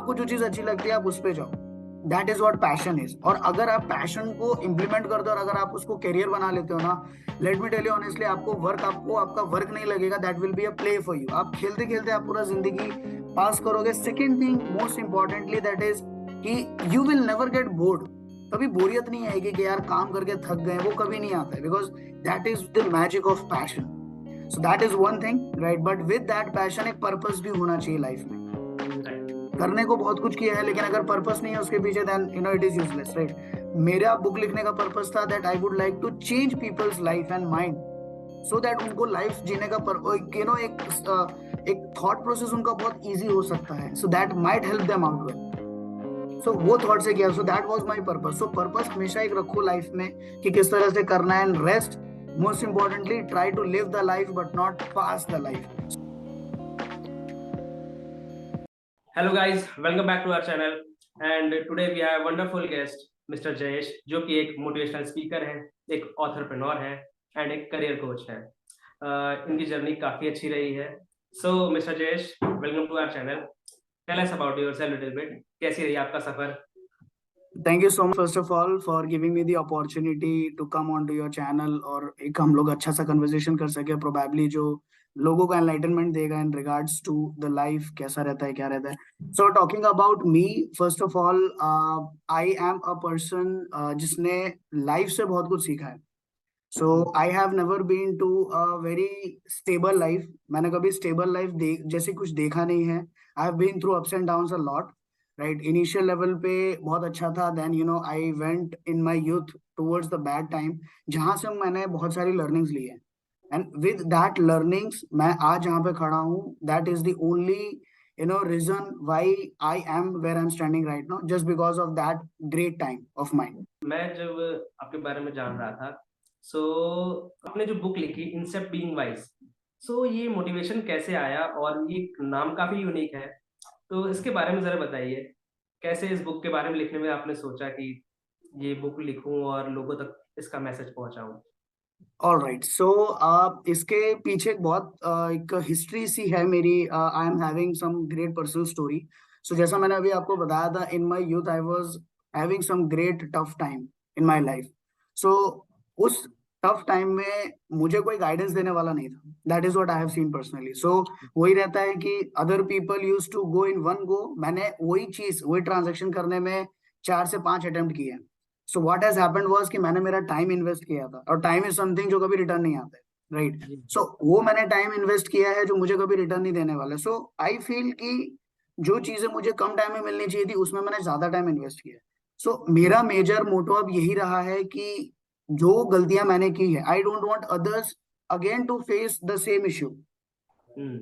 आपको जो चीज अच्छी लगती है आप उस पे जाओ, that is what passion is. और अगर आप पैशन को इम्प्लीमेंट करते हो और अगर आप उसको करियर बना लेते हो ना, let me tell you honestly, आपको आपका वर्क नहीं लगेगा, that will be a play for you. आप खेलते खेलते आप पूरा जिंदगी पास करोगे। Second thing most importantly that is कि you will never get bored. कभी बोरियत नहीं आएगी कि यार काम करके थक गए, वो कभी नहीं आता है, because that is the magic of passion. So that is one thing, right. But with that passion एक पर्पस भी होना चाहिए लाइफ में। करने को बहुत कुछ किया है, लेकिन अगर पर्पस नहीं है उसके पीछे, then you know it is useless, right. मेरा बुक लिखने का पर्पस था that I would like to change people's life and mind, so that उनको लाइफ जीने का एक थॉट प्रोसेस उनका बहुत इजी हो सकता है, so that might help them out well. So वो थॉट से किया, so that was my purpose. So purpose हमेशा एक रखो लाइफ में कि किस तरह से करना है, and rest most importantly try to live the life but not pass the life. Hello guys, welcome back to our channel and today we have a wonderful guest Mr. Jayesh जो कि एक मोटिवेशनल स्पीकर है, एक ऑथरप्रेन्योर है and एक career coach है। इनकी journey काफ़ी अच्छी रही है। So mister Jayesh, welcome to our channel. Tell us about yourself little bit, कैसी रही आपका सफर? Thank you so much first of all for giving me the opportunity to come on to your channel, और एक हम लोग अच्छा सा कन्वर्सेशन कर सके, प्रोबेबली जो लोगों को एनलाइटनमेंट देगा in regards to the life, कैसा रहता है क्या रहता है। So talking about me, first of all I am a person जिसने लाइफ से बहुत कुछ सीखा है। So I have never been to a very stable life. मैंने कभी स्टेबल लाइफ जैसे कुछ देखा नहीं है। I have been through ups and downs a lot, right. Initial level पे बहुत अच्छा था, then you no I went in my youth towards the bad time, जहां से मैंने बहुत सारी लर्निंग्स ली है, एंड विद दैट लर्निंग्स मैं आज जहाँ पे खड़ा हूँ, that is the only you know reason why I am where I'm standing right now, just because of that great time of mine. मैं जब आपके बारे में जान रहा था, सो आपने जो बुक लिखी इंसेप्ट बीइंग वाइज, सो ये मोटिवेशन कैसे आया? और ये नाम काफी यूनिक है, तो इसके बारे में जरा बताइए। कैसे इस बुक के बारे में लिखने में आपने सोचा कि ये बुक लिखूं और लोगों तक इसका मैसेज पहुंचाऊं? ऑल राइट, सो इसके पीछे एक बहुत एक हिस्ट्री सी है मेरी। I am having some great personal story. So जैसा मैंने अभी आपको बताया था, in my youth I was having some great tough time in my life. So उस टफ टाइम में मुझे कोई गाइडेंस देने वाला नहीं था, that is what I have seen personally. So वही रहता है कि other people use to go in one go, मैंने वही ट्रांजेक्शन करने में 4 से 5 अटेम्प्ट किए। So what has happened was कि मैंने मेरा टाइम इन्वेस्ट किया था, और टाइम इज समथिंग जो कभी रिटर्न नहीं आता है, राइट। सो वो मैंने टाइम इन्वेस्ट किया है जो मुझे कभी रिटर्न नहीं देने वाला। सो आई फील कि जो चीजें मुझे कम टाइम में मिलनी चाहिए थी उसमें मैंने ज्यादा टाइम इन्वेस्ट किया। सो मेरा मेजर मोटो अब यही रहा है कि जो गलतियां मैंने की है, I don't want others again to face the same issue.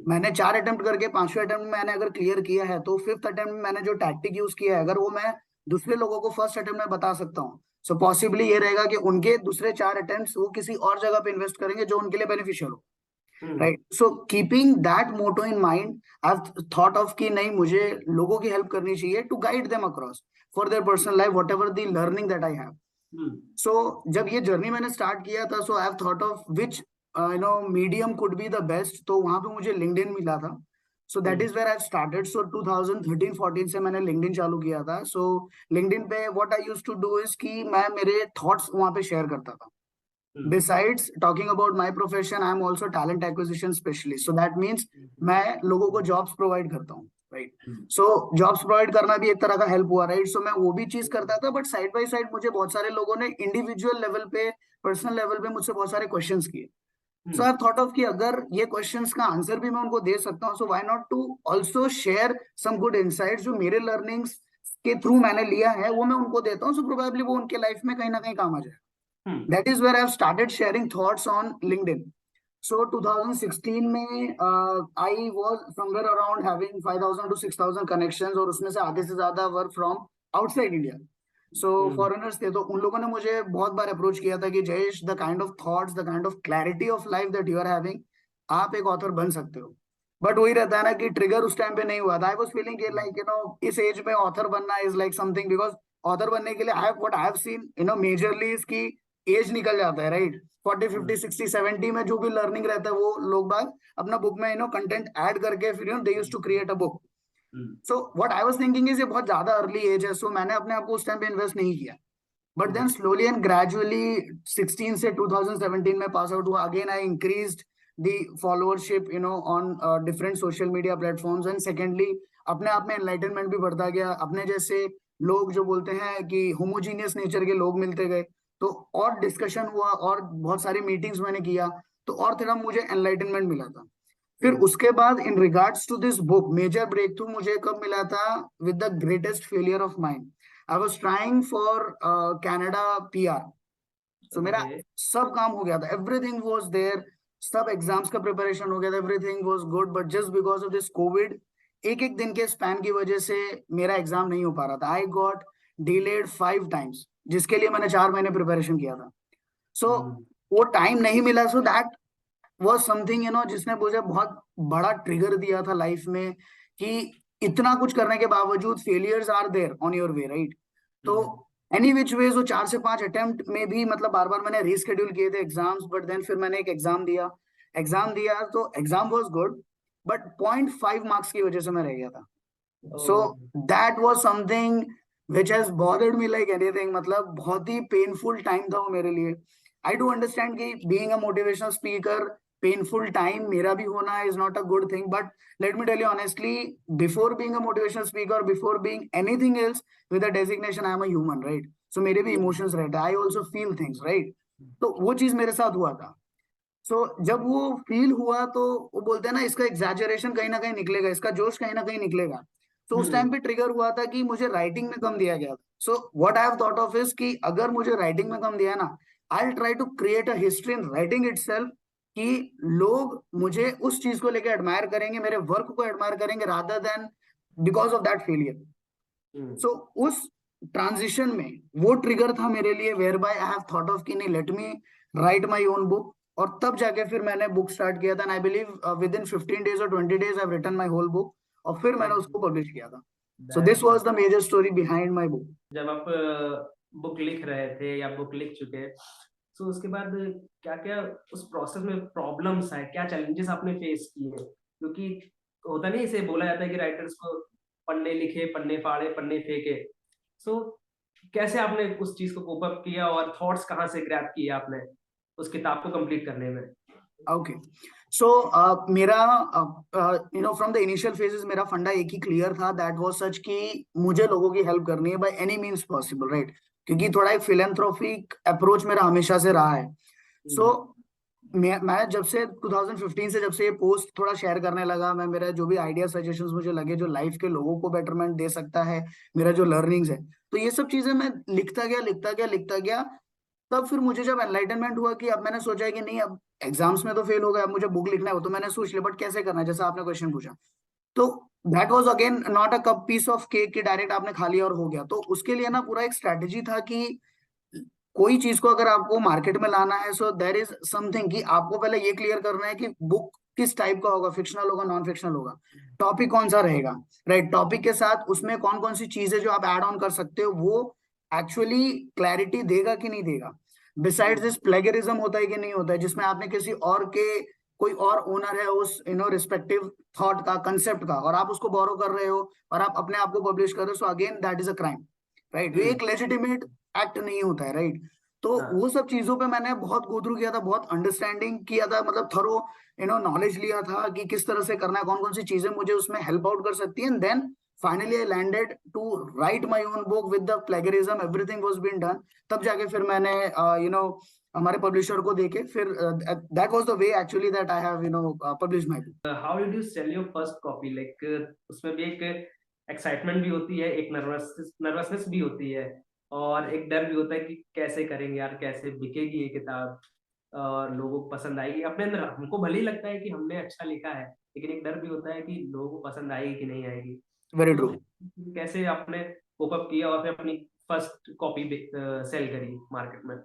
मैंने 4 अटेम्प्ट करके 5वें अटेम्प्ट में मैंने अगर क्लियर किया है, तो 5th अटेम्प्ट में मैंने जो टैक्टिक यूज किया है, अगर वो मैं दूसरे लोगों को फर्स्ट अटेम्प्ट में बता सकता हूँ, सो पॉसिबली ये रहेगा कि उनके दूसरे 4 अटेम्प्ट वो किसी और जगह पे इन्वेस्ट करेंगे जो उनके लिए बेनिफिशियल हो, right. So keeping that motto in mind, I have thought of कि नहीं, मुझे लोगों की हेल्प करनी चाहिए to guide them across for their personal life, whatever the learning that I have. So जब ये जर्नी मैंने स्टार्ट किया था, so I have thought of which medium could be the best, तो वहां पे मुझे लिंक्डइन मिला था। So that is where I started. सो 2013-14 से मैंने लिंक्डइन चालू किया था। सो लिंक्डइन पे what I used to do is कि मैं मेरे थॉट्स वहां पे शेयर करता था। Besides talking about my profession, I am also talent acquisition specialist, so that means मैं लोगों को जॉब्स प्रोवाइड करता हूँ, राइट। सो जॉब्स प्रोवाइड करना भी एक तरह का हेल्प हुआ, राइट। सो मैं वो भी चीज करता था, बट साइड बाय साइड मुझे बहुत सारे लोगों ने इंडिविजुअल लेवल पे, पर्सनल लेवल पे मुझसे बहुत सारे क्वेश्चंस किए। सो आई थॉट ऑफ कि अगर ये क्वेश्चंस का आंसर भी मैं उनको दे सकता हूँ, so why not to also share some good insights जो मेरे लर्निंग्स के थ्रू मैंने लिया है, वो मैं उनको देता हूँ, सो प्रोबेबली वो उनके लाइफ में कहीं ना कहीं काम आ जाए। That is where I have started sharing thoughts on LinkedIn. So 2016 में I was somewhere around having 5,000 to 6,000 connections, और उसमें से आधे से ज्यादा work from outside India. So foreigners थे, तो उन लोगों ने मुझे बहुत बार अप्रोच किया था कि Jayesh, the kind of thoughts, the kind of clarity of life that you are having, आप एक ऑथर बन सकते हो। बट वही रहता है ना कि ट्रिगर उस टाइम पे नहीं हुआ था। आई वाज फीलिंग लाइक इस एज में ऑथर बनना is like something, because author बनने के लिए आई हैव सीन मेजरली इसकी एज निकल जाता है, राइट। 40, 50, 60, 70 में जो भी लर्निंग रहता है वो लोग बाग अपना बुक में कंटेंट ऐड करके फिर they used to create a book. So what I was thinking is ये बहुत ज्यादा अर्ली एज है, सो मैंने अपने आप को उस टाइम पे इन्वेस्ट नहीं किया. But then slowly and gradually 16 से 2017 में पास आउट हुआ. Again I increased the followership on different social media platforms. And secondly अपने आप में एनलाइटनमेंट भी बढ़ता गया. अपने जैसे लोग जो बोलते हैं कि होमोजीनियस नेचर के लोग मिलते गए, तो और डिस्कशन हुआ और बहुत सारी मीटिंग्स मैंने किया, तो और थोड़ा मुझे एनलाइटनमेंट मिला था. फिर उसके बाद in regards to this book major breakthrough मुझे कब मिला था? With the greatest failure of mind. I was trying for Canada PR. So मेरा सब काम हो गया था, एवरीथिंग वॉज देयर, सब एग्जाम्स का प्रिपरेशन हो गया था, everything was good. But just because of this covid, एक एक दिन के स्पैन की वजह से मेरा एग्जाम नहीं हो पा रहा था. आई गॉट डिलेड 5 times, जिसके लिए मैंने 4 महीने प्रिपरेशन किया था. सो वो टाइम नहीं मिला. सो दैट वॉज समथिंग जिसने मुझे बहुत बड़ा ट्रिगर दिया था लाइफ में, कि इतना कुछ करने के बावजूद failures are there on your way, right? तो एनी विच वेज वो 4 से 5 अटेम्प्ट में भी मतलब बार बार मैंने रीस्केड्यूल किए थे एग्जाम्स. बट देन फिर मैंने एक एग्जाम दिया. तो exam was good, but 0.5 marks की वजह से मैं रह गया था. So that was something which has bothered me like anything. मतलब बहुत ही पेनफुल टाइम था वो मेरे लिए. आई डू अंडरस्टैंड कि being a motivational speaker, painful time मेरा भी होना is not a good thing. But let me tell you honestly, before being a motivational speaker, before being anything else with a designation, I am a human, right? So मेरे भी emotions रहते हैं, I also feel things, right? तो वो चीज मेरे साथ हुआ था. So जब वो फील हुआ तो वो बोलते हैं ना, इसका एग्जैजरेशन कहीं ना कहीं निकलेगा, इसका जोश कहीं ना कहीं निकलेगा. तो उस टाइम पे ट्रिगर हुआ था कि मुझे राइटिंग में कम दिया गया था. So what I have thought of is कि अगर मुझे राइटिंग में कम दिया ना, I will try to create a history in writing itself, कि लोग मुझे उस चीज को लेकर एडमायर करेंगे, मेरे वर्क को एडमायर करेंगे, rather than because of that failure. So उस ट्रांजिशन में वो ट्रिगर था मेरे लिए, whereby I have thought of कि नहीं, let me write my own book. और तब जाके फिर मैंने बुक स्टार्ट किया था. I believe within 15 days और 20 days I have written my whole book, और फिर मैंने उसको पब्लिश किया था. So this was the major story behind my book. जब आप बुक लिख रहे थे या बुक लिख चुके, तो उसके बाद क्या क्या उस प्रोसेस में प्रॉब्लम्स आए, क्या चैलेंजेस आपने फेस किए? क्योंकि होता नहीं, इसे बोला जाता है कि राइटर्स को पन्ने लिखे, पन्ने फाड़े, पन्ने फेंके. सो कैसे आपने उस चीज को कोप अप किया और थॉट्स कहाँ से ग्रैब किए आपने उस किताब को कंप्लीट करने में? ओके. सो मेरा फ्रॉम द इनिशियल फेजेस मेरा फंडा एक ही क्लियर था, दैट वाज सच कि मुझे लोगों की हेल्प करनी है by any means possible, right? क्योंकि थोड़ा एक फिलेंथ्रोपिक अप्रोच मेरा हमेशा से रहा है. सो मैं जब से 2015 से जब से ये पोस्ट थोड़ा शेयर करने लगा, मैं मेरा जो भी आइडिया सजेशंस मुझे लगे जो लाइफ के लोगों को बेटरमेंट दे सकता है, मेरा जो लर्निंग्स है, तो ये सब चीजें मैं लिखता गया. तब फिर मुझे जब एनलाइटनमेंट हुआ कि अब मैंने सोचा है कि नहीं, अब एग्जाम्स में तो फेल हो गया, अब मुझे बुक लिखना है, वो तो मैंने सोच लिया, बट कैसे करना है, जैसा आपने क्वेश्चन पूछा. तो that was again not a cup piece of cake कि डायरेक्ट आपने खा लिया और हो गया. तो उसके लिए ना पूरा एक स्ट्रैटेजी था कि कोई चीज को अगर आपको मार्केट में लाना है, सो देयर इज समथिंग कि आपको पहले ये क्लियर करना है कि बुक किस टाइप का होगा, फिक्शनल होगा, नॉन फिक्शनल होगा, टॉपिक कौन सा रहेगा, राइट? टॉपिक के साथ उसमें कौन कौन सी चीजें जो आप ऐड ऑन कर सकते हो, वो एक्चुअली क्लैरिटी देगा कि नहीं देगा. बिसाइड्स दिस प्लेगरिज्म होता है कि नहीं होता है, जिसमें आपने किसी और के, कोई और ओनर है उस रिस्पेक्टिव थॉट का, कंसेप्ट का, और आप उसको बोरो कर रहे हो और आप अपने आप को पब्लिश कर रहे हो. So again that is a crime, right? ये एक लेजिटिमेट एक्ट नहीं होता है, राइट? तो वो सब चीजों पे मैंने बहुत गो थ्रू किया था, बहुत अंडरस्टैंडिंग किया था, मतलब थरो नॉलेज लिया था कि किस तरह से करना है, कौन कौन सी चीजें मुझे उसमें हेल्प आउट कर सकती है. And then finally I landed to write my own book with the plagiarism, everything was been done. तब जाके फिर मैंने हमारे पब्लिशर को देके फिर that was the way actually that I have published my book. How did you sell your first copy? Like उसमें भी एक एक्साइटमेंट भी होती है, एक नर्वसनेस भी होती है, और एक डर भी होता है कि कैसे करेंगे यार, कैसे बिकेगी ये किताब और लोगों को पसंद आएगी. अपने अंदर हमको भले ही लगता है कि हमने अच्छा लिखा है, लेकिन एक डर भी होता है कि लोगों को पसंद आएगी कि नहीं आएगी. वेरी तो ट्रू. कैसे आपने कोप अप किया और फिर अपनी फर्स्ट कॉपी सेल करी मार्केट में?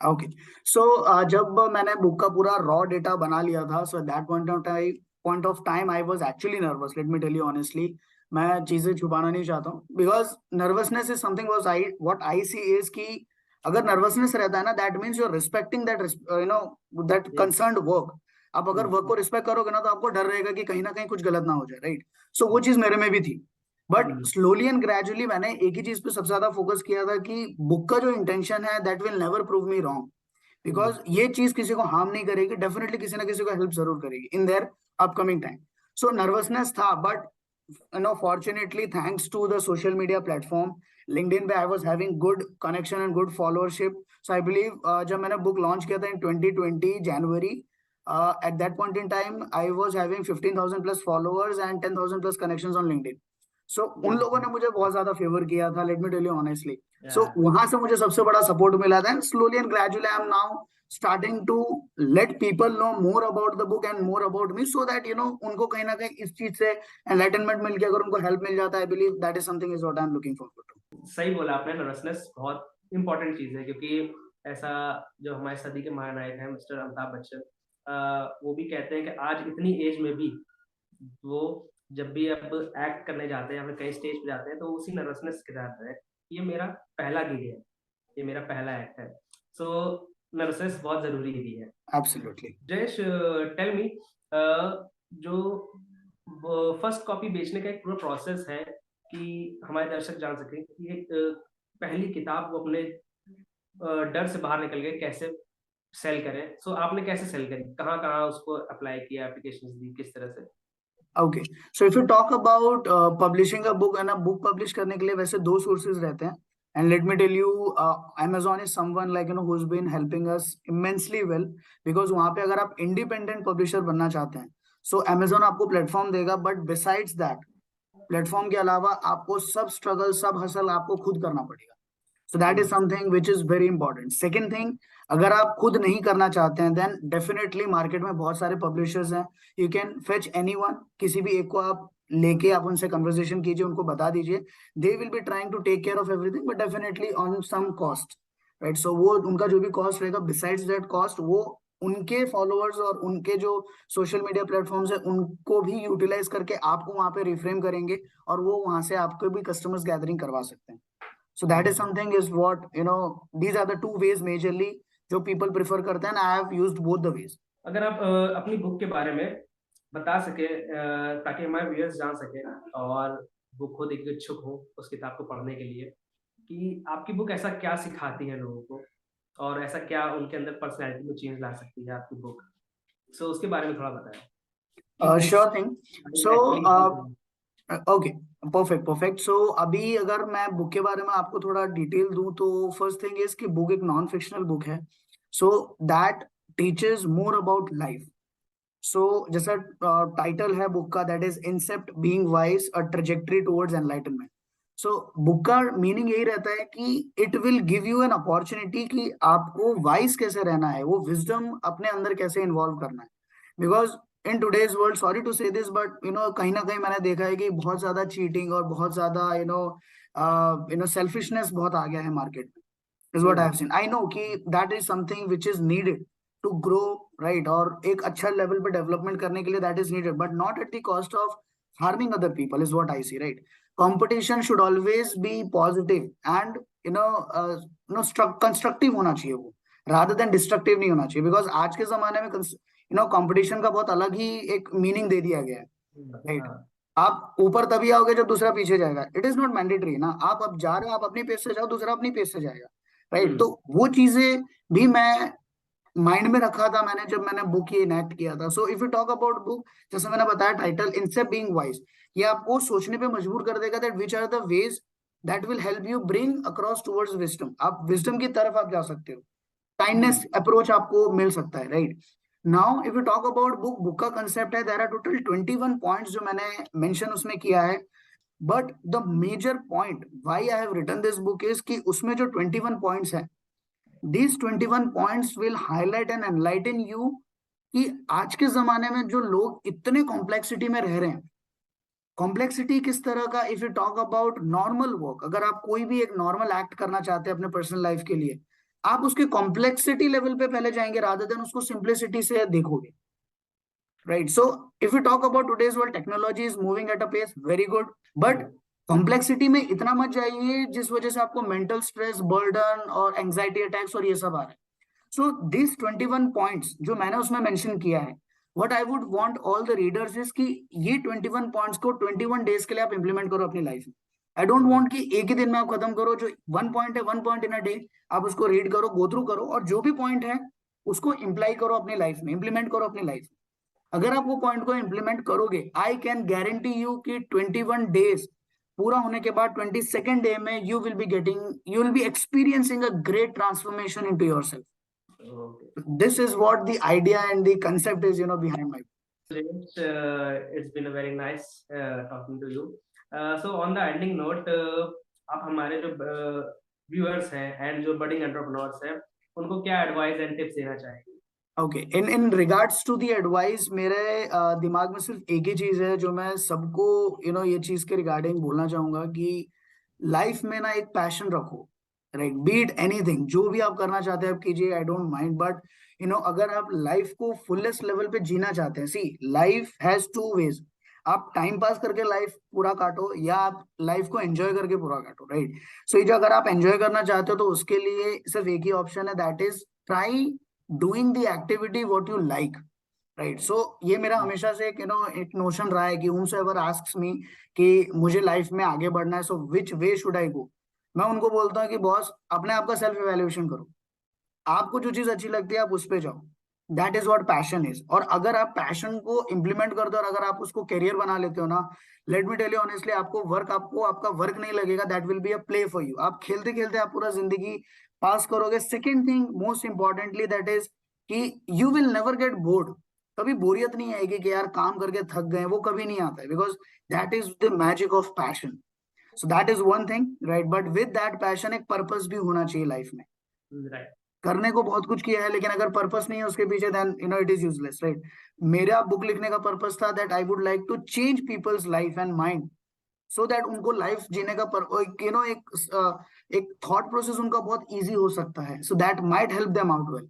ओके. सो जब मैंने बुक का पूरा रॉ डेटा बना लिया था, so that point of time I was actually nervous, let me tell you honestly. मैं चीजें छुपाना नहीं चाहता हूँ, because nervousness is something was I what I see is कि अगर नर्वसनेस रहता है ना, that means you are respecting that that concerned work. आप अगर वर्क को रिस्पेक्ट करोगे ना तो आपको डर रहेगा कि कहीं ना कहीं कुछ गलत ना हो जाए, राइट? सो वो चीज मेरे में भी थी, बट स्लोली एंड ग्रेजुअली मैंने एक ही चीज पे सबसे ज्यादा फोकस किया था कि बुक का जो इंटेंशन है that will never prove me wrong, because ये चीज किसी को हार्म नहीं करेगी, डेफिनेटली किसी ना किसी को हेल्प जरूर करेगी in their upcoming time. So nervousness था, but fortunately thanks to the social media platform LinkedIn पे I was having good connection and good followership. So I believe जब मैंने book launch किया था in 2020 January, at that point in time I was having 15,000 plus followers and 10,000 plus connections on LinkedIn. So उन लोगों ने मुझे बहुत ज्यादा फेवर किया था, let me tell you honestly. So वहां से मुझे सबसे बड़ा सपोर्ट मिला था, and slowly and gradually I am now starting to let people know more about the book and more about me, so that उनको कहीं ना कहीं इस चीज से एनलाइटनमेंट मिल के अगर उनको हेल्प मिल जाता है, I believe that is something is what I am looking forward to. सही बोला आपने, नर्वसनेस बहुत इंपॉर्टेंट चीज है, क्योंकि ऐसा जो हमारे सदी के महानायक हैं मिस्टर अमिताभ बच्चन, वो भी कहते हैं कि आज इतनी एज में भी वो जब भी अब एक्ट करने जाते हैं या फिर कहीं स्टेज पे जाते हैं तो उसी नर्वसनेस के साथ है, ये मेरा पहला गिग है, ये मेरा पहला एक्ट है। सो नर्वसनेस बहुत जरूरी भी है। एब्सोल्युटली। जयेश, टेल मी, जो फर्स्ट कॉपी बेचने का एक पूरा प्रोसेस है कि हमारे दर्शक जान सकें कि एक पहली किताब वो अपने डर से बाहर निकल गए कैसे सेल करें। सो आपने कैसे सेल करी, कहाँ कहाँ उसको अप्लाई किया, एप्लीकेशंस दी, किस तरह से? Okay, so if you talk about publishing a book, है ना, बुक पब्लिश करने के लिए वैसे दो सोर्सेज रहते हैं, and let me tell you, Amazon is someone like who has been helping us immensely well, because वहां पे अगर आप इंडिपेंडेंट पब्लिशर बनना चाहते हैं सो Amazon आपको प्लेटफॉर्म देगा, बट बिसाइड्स दैट प्लेटफॉर्म के अलावा आपको सब स्ट्रगल, सब हसल आपको खुद करना पड़ेगा। So that is something which is very important. Second thing, अगर आप खुद नहीं करना चाहते हैं then definitely market में बहुत सारे publishers हैं, you can fetch anyone, किसी भी एक को आप लेके आप उनसे conversation कीजिए, उनको बता दीजिए, they will be trying to take care of everything but definitely on some cost, right? So वो उनका जो भी cost रहेगा, besides that cost वो उनके फॉलोअर्स और उनके जो सोशल मीडिया प्लेटफॉर्म्स है उनको भी यूटिलाइज करके आपको वहां पे रिफ्रेम करेंगे और वो वहां से आपको भी कस्टमर्स गैदरिंग करवा सकते हैं। So that is something is what, these are the two ways majorly जो people prefer करते हैं, and I have used both the ways. अगर आप अपनी बुक के बारे में बता सके ताकि हमारे व्यूअर्स जान सके और वो खुद एक इच्छुक हो उस किताब को पढ़ने के लिए, कि आपकी बुक ऐसा क्या सिखाती है लोगों को और ऐसा क्या उनके अंदर पर्सनैलिटी में चेंज ला सकती है आपकी बुक, सो उसके बारे में थोड़ा बताएं। Sure thing. So okay, perfect. So अभी अगर मैं बुक के बारे में आपको थोड़ा डिटेल दूं तो फर्स्ट थिंग इज कि बुक एक नॉन फिक्शनल बुक है, so that teaches more about life. So जैसा टाइटल है बुक का, that is incept being wise, a trajectory towards enlightenment. So book का मीनिंग यही रहता है कि it will give you an opportunity कि आपको वाइज कैसे रहना है, वो विजडम अपने अंदर कैसे इन्वॉल्व करना है, because in today's world, sorry to say this but कहीं ना कहीं मैंने देखा है कि बहुत ज्यादा चीटिंग और बहुत ज्यादा सेल्फिशनेस बहुत आ गया है मार्केट में, is what I have seen. I know कि that is something which is needed to grow, right, और एक अच्छा लेवल पे डेवलपमेंट करने के लिए that is needed, but not at the cost of harming other people, is what I see, right? Competition should always be positive and constructive होना चाहिए वो, रादर देन डिस्ट्रक्टिव नहीं होना चाहिए, बिकॉज आज के जमाने में कंपटीशन का बहुत अलग ही एक मीनिंग दे दिया गया है, राइट? आप ऊपर तभी आओगे जब दूसरा पीछे जाएगा, इट इज नॉट मैंडेटरी ना, आप अब जा रहे हो, आप अपनी पेस से जाओ, दूसरा अपनी पेस से जाएगा, राइट? तो वो चीजें भी मैं माइंड में रखा था मैंने जब मैंने बुक ये इनेक्ट किया था। सो if you talk about book, जैसे मैंने बताया टाइटल इंसेप्ट बीइंग वाइज, ये आपको सोचने पे मजबूर कर देगा that which are the ways that will help you bring across towards wisdom, आप विजडम की तरफ आप जा सकते हो, काइंडनेस अप्रोच आपको मिल सकता है, right? Now if you talk about book, book का कंसेप्ट है, देयर आर टोटल 21 पॉइंट्स जो मैंने मेंशन उसमें किया है, but the major point why I have written this book is कि उसमें जो 21 पॉइंट्स है, these 21 points will highlight and enlighten you कि आज के जमाने में जो लोग इतने कॉम्प्लेक्सिटी में रह रहे हैं, कॉम्प्लेक्सिटी किस तरह का, if you talk about normal work, अगर आप कोई भी एक नॉर्मल एक्ट करना चाहते हैं अपने पर्सनल लाइफ के लिए, आप उसके कॉम्प्लेक्सिटी लेवल पे पहले जाएंगे रादर देन उसको सिंप्लिसिटी से देखोगे, right? So if you talk about today's world, technology is moving at a pace, very good, but complexity में इतना मत जाइए जिस वजह से आपको मेंटल स्ट्रेस, बर्डन और एंजाइटी अटैक्स और ये सब आ रहे हैं। सो दिस 21 पॉइंट्स जो मैंने उसमें मेंशन किया है, what I would want all the readers is कि ये 21 पॉइंट्स को 21 डेज के लिए आप इंप्लीमेंट करो अपनी लाइफ में। आई डोंट वांट कि एक ही दिन में आप खत्म करो। जो 1 पॉइंट है, 1 पॉइंट इन अ डे, आप उसको रीड करो, गो थ्रू करो, और जो भी पॉइंट है उसको इम्प्लाई करो अपनी लाइफ में, इंप्लीमेंट करो अपनी लाइफ में। अगर आप वो पॉइंट को इंप्लीमेंट करोगे, आई कैन गारंटी यू कि 21 डेज पूरा होने के बाद 22nd डे में you will be experiencing a great transformation into yourself. Okay. This is what the idea and the concept is, behind my. James, it's been a very nice talking to you. So on the ending note, आप हमारे जो viewers हैं and जो budding entrepreneurs हैं, उनको क्या advice and tips देना चाहेंगे? Okay, in regards to the advice, मेरे दिमाग में सिर्फ एक ही चीज है जो मैं सबको ये चीज के रिगार्डिंग बोलना चाहूंगा कि लाइफ में ना एक पैशन रखो, राइट? बीट एनीथिंग, जो भी आप करना चाहते हैं आप कीजिए, आई डोंट माइंड, बट अगर आप लाइफ को फुलेस्ट लेवल पे जीना चाहते हैं, सी लाइफ हैज टू वेज। आप टाइम पास करके लाइफ पूरा काटो, या आप लाइफ को एंजॉय करके पूरा काटो, राइट? सो ये जो अगर आप एंजॉय करना चाहते हो तो उसके लिए सिर्फ एक ही ऑप्शन है, that is try doing the activity what you like, right? So ये मेरा हमेशा से एक नोशन रहा है कि whomsoever asks me कि मुझे लाइफ में आगे बढ़ना है, सो विच वे शुड आई गो, मैं उनको बोलता हूँ कि बॉस, अपने आप का सेल्फ इवेल्युएशन करो, आपको जो चीज अच्छी लगती है आप उस पे जाओ, that is what passion is. और अगर आप पैशन को इंप्लीमेंट करते हो और अगर आप उसको करियर बना लेते हो ना, let me tell you honestly, आपको आपका वर्क नहीं लगेगा, that will be a play for you. आप खेलते खेलते आप पूरा जिंदगी पास करोगे। Second thing most importantly, that is कि you will never get bored. कभी बोरियत नहीं आएगी कि यार काम करके थक गए, वो कभी नहीं आता है, because that is the magic of passion. So that is one thing, right? But with that passion एक पर्पस भी होना चाहिए लाइफ में। Right. करने को बहुत कुछ किया है, लेकिन अगर पर्पस नहीं है उसके पीछे, then it is useless, right? मेरा बुक लिखने का पर्पस था that I would like to change people's life and mind, so that उनको लाइफ जीने का एक थॉट प्रोसेस उनका बहुत इजी हो सकता है, so that might help them out well.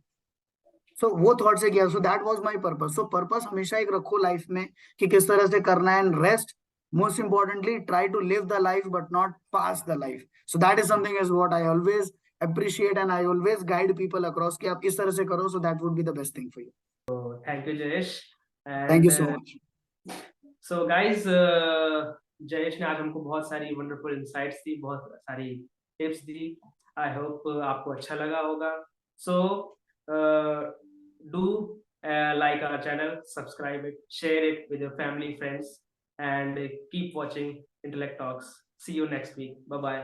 So वो थॉट से किया, so that was my purpose. So purpose हमेशा एक रखो लाइफ में कि किस तरह से करना है, and rest most importantly try to live the life but not pass the life. So that is something is what I always appreciate and I always guide people across कि आप इस तरह से करो, so that would be the best thing for you. Thank you, Jayesh. Thank you And so much. so guys, Jayesh ने आज हमको बहुत सारी वंडरफुल इंसाइट्स दी, बहुत सारी टिप्स दी। आई होप आपको अच्छा लगा होगा। So do like our channel, subscribe it, share it with your family, friends, and keep watching Intellect Talks. See you next week. Bye bye.